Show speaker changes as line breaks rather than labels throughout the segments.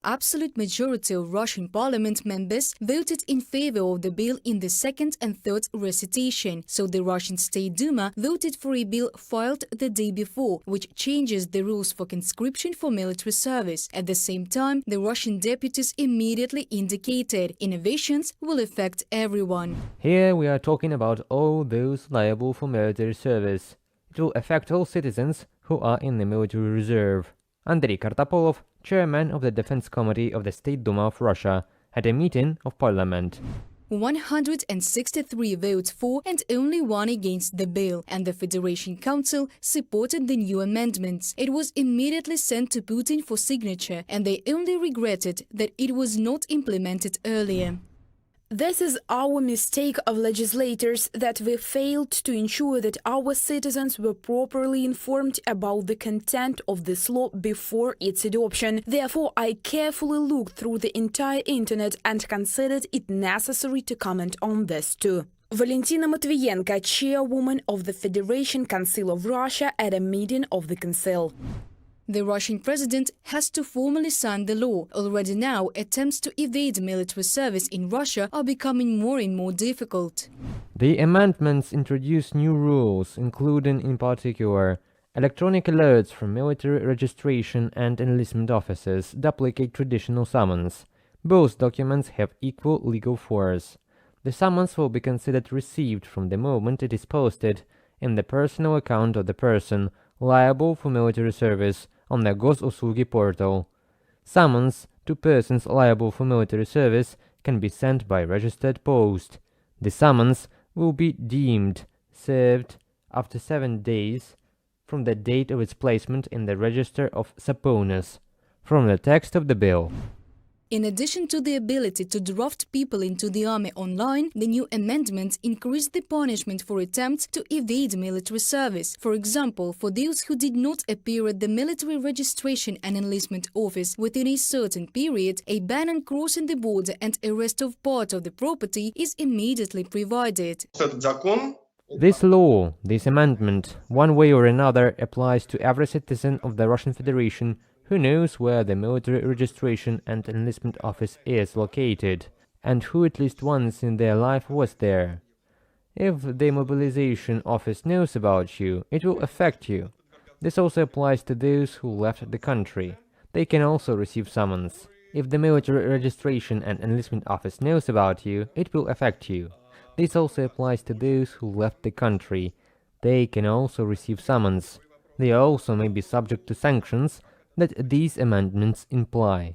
absolute majority of Russian parliament members voted in favor of the bill in the second and third recitation, so the Russian State Duma voted for a bill filed the day before, which changes the rules for conscription for military service. At the same time, the Russian deputies immediately indicated innovations will affect everyone.
Here we are talking about all those liable for military service. It will affect all citizens who are in the military reserve. Andrei Kartapolov, chairman of the Defense Committee of the State Duma of Russia, had a meeting of parliament.
163 votes for and only one against the bill, and the Federation Council supported the new amendments. It was immediately sent to Putin for signature, and they only regretted that it was not implemented earlier.
This is our mistake of legislators, that we failed to ensure that our citizens were properly informed about the content of this law before its adoption. Therefore, I carefully looked through the entire internet and considered it necessary to comment on this too. Valentina Matvienko, chairwoman of the Federation Council of Russia, at a meeting of the Council.
The Russian president has to formally sign the law. Already now, attempts to evade military service in Russia are becoming more and more difficult.
The amendments introduce new rules, including, in particular, electronic alerts for military registration and enlistment officers duplicate traditional summons. Both documents have equal legal force. The summons will be considered received from the moment it is posted in the personal account of the person liable for military service on the Gosuslugi portal. Summons to persons liable for military service can be sent by registered post. The summons will be deemed served after 7 days from the date of its placement in the register of subpoenas. From the text of the bill.
In addition to the ability to draft people into the army online, the new amendments increase the punishment for attempts to evade military service. For example, for those who did not appear at the military registration and enlistment office within a certain period, a ban on crossing the border and arrest of part of the property is immediately provided.
This law, this amendment, one way or another, applies to every citizen of the Russian Federation who knows where the military registration and enlistment office is located, and who at least once in their life was there. If the mobilization office knows about you, it will affect you. This also applies to those who left the country. They can also receive summons. If the military registration and enlistment office knows about you, it will affect you. This also applies to those who left the country. They can also receive summons. They also may be subject to sanctions that these amendments imply.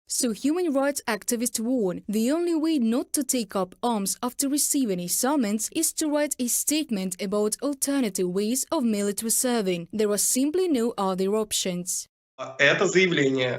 So human rights activists warn, the only way not to take up arms after receiving a summons is to write a statement about alternative ways of military serving. There are simply no other options.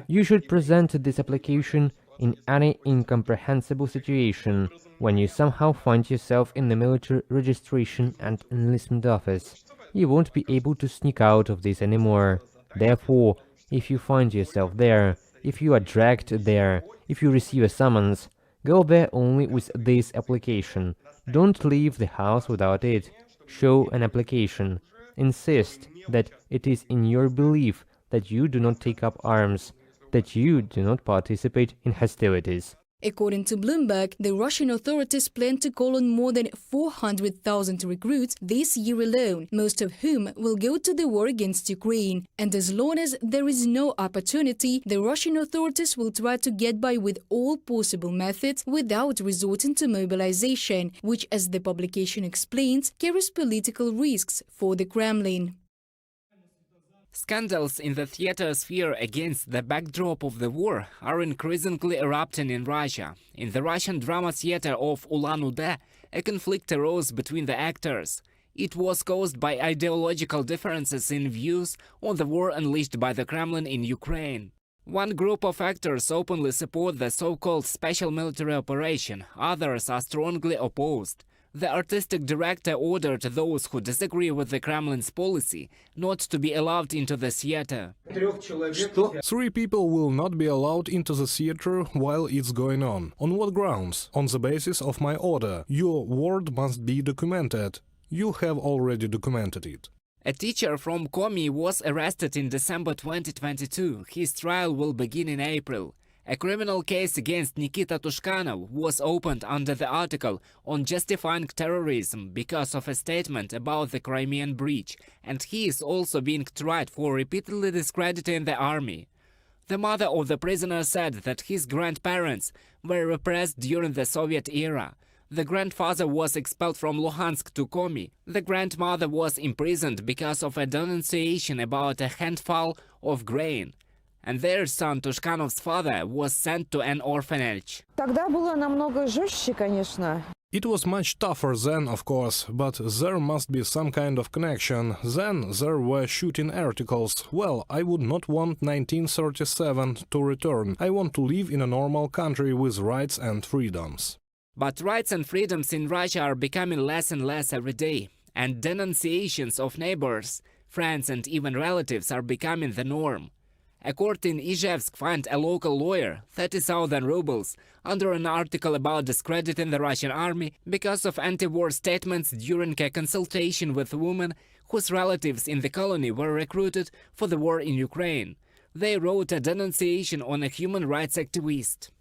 You should present this application in any incomprehensible situation when you somehow find yourself in the military registration and enlistment office. You won't be able to sneak out of this anymore. Therefore, if you find yourself there, if you are dragged there, if you receive a summons, go there only with this application. Don't leave the house without it. Show an application. Insist that it is in your belief that you do not take up arms, that you do not participate in hostilities.
According to Bloomberg, the Russian authorities plan to call on more than 400,000 recruits this year alone, most of whom will go to the war against Ukraine. And as long as there is no opportunity, the Russian authorities will try to get by with all possible methods without resorting to mobilization, which, as the publication explains, carries political risks for the Kremlin.
Scandals in the theater sphere against the backdrop of the war are increasingly erupting in Russia. In the Russian drama theater of Ulan-Ude, a conflict arose between the actors. It was caused by ideological differences in views on the war unleashed by the Kremlin in Ukraine. One group of actors openly support the so-called special military operation, others are strongly opposed. The artistic director ordered those who disagree with the Kremlin's policy not to be allowed into the theater.
3 people will not be allowed into the theater while it's going on. On what grounds? On the basis of my order. Your word must be documented. You have already documented it.
A teacher from Komi was arrested in December 2022. His trial will begin in April. A criminal case against Nikita Tushkanov was opened under the article on justifying terrorism because of a statement about the Crimean breach, and he is also being tried for repeatedly discrediting the army. The mother of the prisoner said that his grandparents were repressed during the Soviet era. The grandfather was expelled from Luhansk to Komi. The grandmother was imprisoned because of a denunciation about a handful of grain. And their son Tushkanov's father was sent to an orphanage.
Тогда было намного жестче, конечно.
It was much tougher then, of course, but there must be some kind of connection. Then there were shooting articles. Well, I would not want 1937 to return. I want to live in a normal country with rights and freedoms.
But rights and freedoms in Russia are becoming less and less every day, and denunciations of neighbors, friends and even relatives are becoming the norm. A court in Izhevsk fined a local lawyer 30,000 rubles under an article about discrediting the Russian army because of anti-war statements during a consultation with women whose relatives in the colony were recruited for the war in Ukraine. They wrote a denunciation on a human rights activist.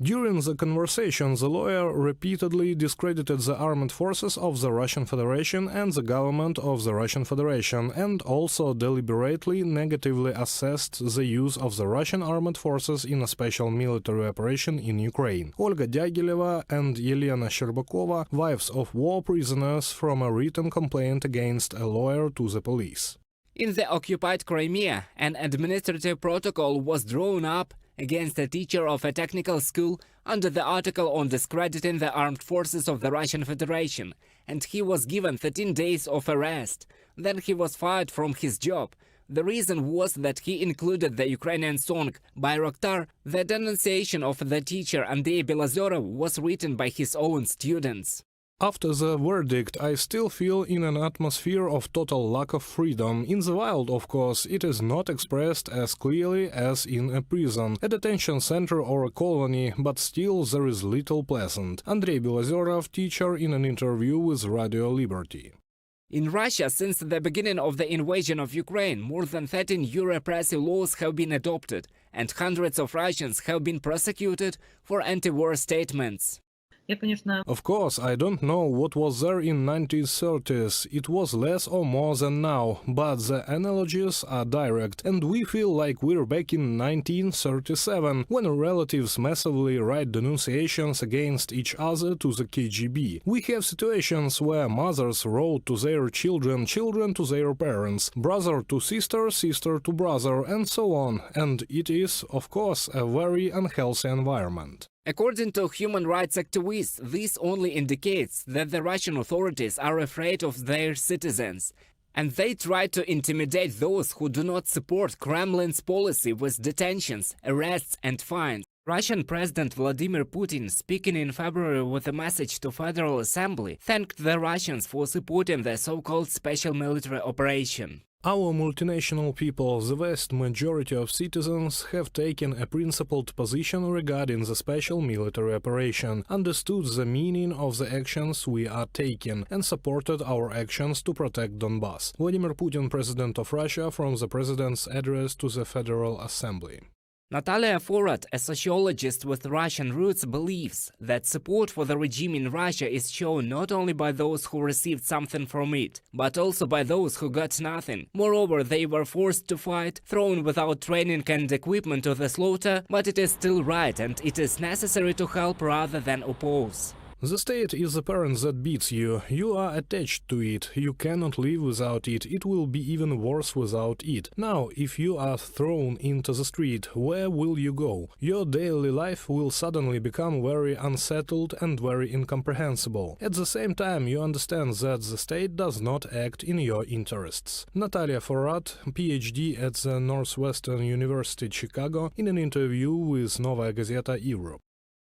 During the conversation, the lawyer repeatedly discredited the armed forces of the Russian Federation and the government of the Russian Federation, and also deliberately negatively assessed the use of the Russian armed forces in a special military operation in Ukraine. Olga Dягилева and Yelena Sherbakova, wives of war prisoners, from a written complaint against a lawyer to the police.
In the occupied Crimea, an administrative protocol was drawn up against a teacher of a technical school under the article on discrediting the armed forces of the Russian Federation, and he was given 13 days of arrest. Then he was fired from his job. The reason was that he included the Ukrainian song Bayraktar. The denunciation of the teacher Andrei Belozerov was written by his own students.
After the verdict, I still feel in an atmosphere of total lack of freedom. In the wild, of course, it is not expressed as clearly as in a prison, a detention center or a colony, but still there is little pleasant. Andrei Belozerov, teacher, in an interview with Radio Liberty.
In Russia, since the beginning of the invasion of Ukraine, more than 13 new repressive laws have been adopted, and hundreds of Russians have been prosecuted for anti-war statements.
Of course, I don't know what was there in 1930s, it was less or more than now, but the analogies are direct, and we feel like we're back in 1937, when relatives massively write denunciations against each other to the KGB. We have situations where mothers wrote to their children, children to their parents, brother to sister, sister to brother, and so on, and it is, of course, a very unhealthy environment.
According to human rights activists, this only indicates that the Russian authorities are afraid of their citizens, and they try to intimidate those who do not support Kremlin's policy with detentions, arrests and fines. Russian President Vladimir Putin, speaking in February with a message to Federal Assembly, thanked the Russians for supporting the so-called special military operation.
Our multinational people, the vast majority of citizens, have taken a principled position regarding the special military operation, understood the meaning of the actions we are taking, and supported our actions to protect Donbass. Vladimir Putin, President of Russia, from the President's address to the Federal Assembly.
Natalia Forad, a sociologist with Russian roots, believes that support for the regime in Russia is shown not only by those who received something from it, but also by those who got nothing. Moreover, they were forced to fight, thrown without training and equipment to the slaughter, but it is still right and it is necessary to help rather than oppose.
The state is the parent that beats you. You are attached to it. You cannot live without it. It will be even worse without it. Now, if you are thrown into the street, where will you go? Your daily life will suddenly become very unsettled and very incomprehensible. At the same time, you understand that the state does not act in your interests. Natalia Forad, PhD at the Northwestern University Chicago, in an interview with Novaya Gazeta Europe.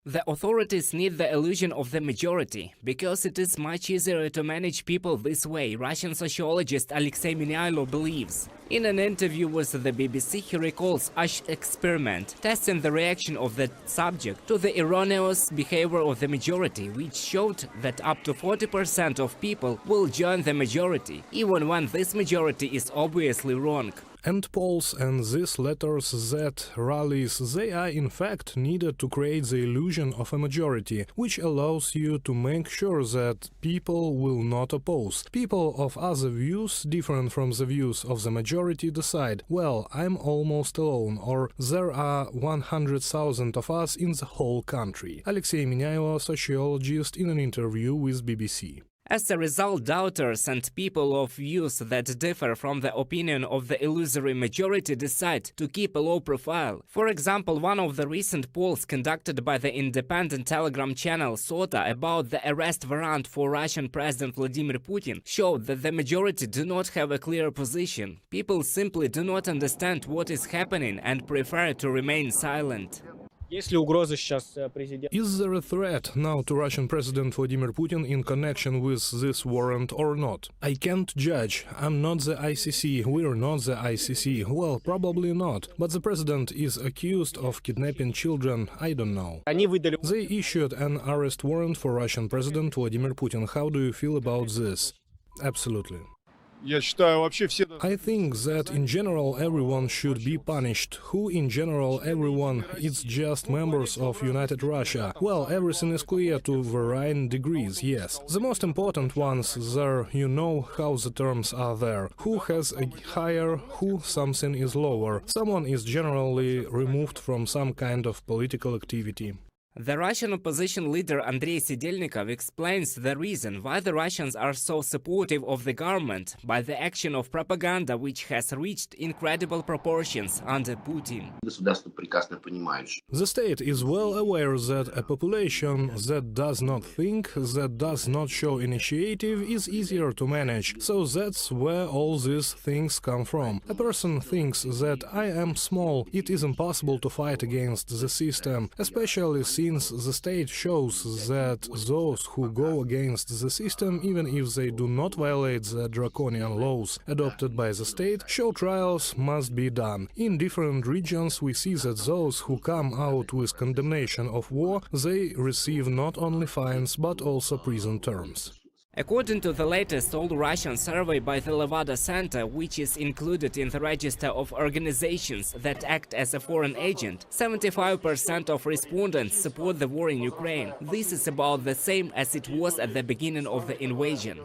The authorities need the illusion of the majority, because it is much easier to manage people this way, Russian sociologist Alexei Miniailo believes. In an interview with the BBC, he recalls Ash experiment, testing the reaction of the subject to the erroneous behavior of the majority, which showed that up to 40% of people will join the majority, even when this majority is obviously wrong.
And polls and these letters Z rallies, they are in fact needed to create the illusion of a majority, which allows you to make sure that people will not oppose. People of other views, different from the views of the majority, decide, well, I'm almost alone, or there are 100,000 of us in the whole country. Alexey Minyaevo, sociologist, in an interview with BBC.
As a result, doubters and people of views that differ from the opinion of the illusory majority decide to keep a low profile. For example, one of the recent polls conducted by the independent Telegram channel SOTA about the arrest warrant for Russian President Vladimir Putin showed that the majority do not have a clear position. People simply do not understand what is happening and prefer to remain silent.
Is there a threat now to Russian President Vladimir Putin in connection with this warrant or not? I can't judge. I'm not the ICC. We're not the ICC. Well, probably not. But the president is accused of kidnapping children. I don't know. They issued an arrest warrant for Russian President Vladimir Putin. How do you feel about this? Absolutely. I think that in general everyone should be punished. Who in general everyone? It's just members of United Russia. Well, everything is clear to varying degrees, yes. The most important ones there, you know how the terms are there. Who has a higher, who something is lower. Someone is generally removed from some kind of political activity.
The Russian opposition leader Andrei Sidelnikov explains the reason why the Russians are so supportive of the government by the action of propaganda which has reached incredible proportions under Putin.
The state is well aware that a population that does not think, that does not show initiative, is easier to manage. So that's where all these things come from. A person thinks that I am small, it is impossible to fight against the system, especially since the state shows that those who go against the system, even if they do not violate the draconian laws adopted by the state, show trials must be done. In different regions we see that those who come out with condemnation of war, they receive not only fines but also prison terms.
According to the latest all-Russian survey by the Levada Center, which is included in the register of organizations that act as a foreign agent, 75% of respondents support the war in Ukraine. This is about the same as it was at the beginning of the invasion.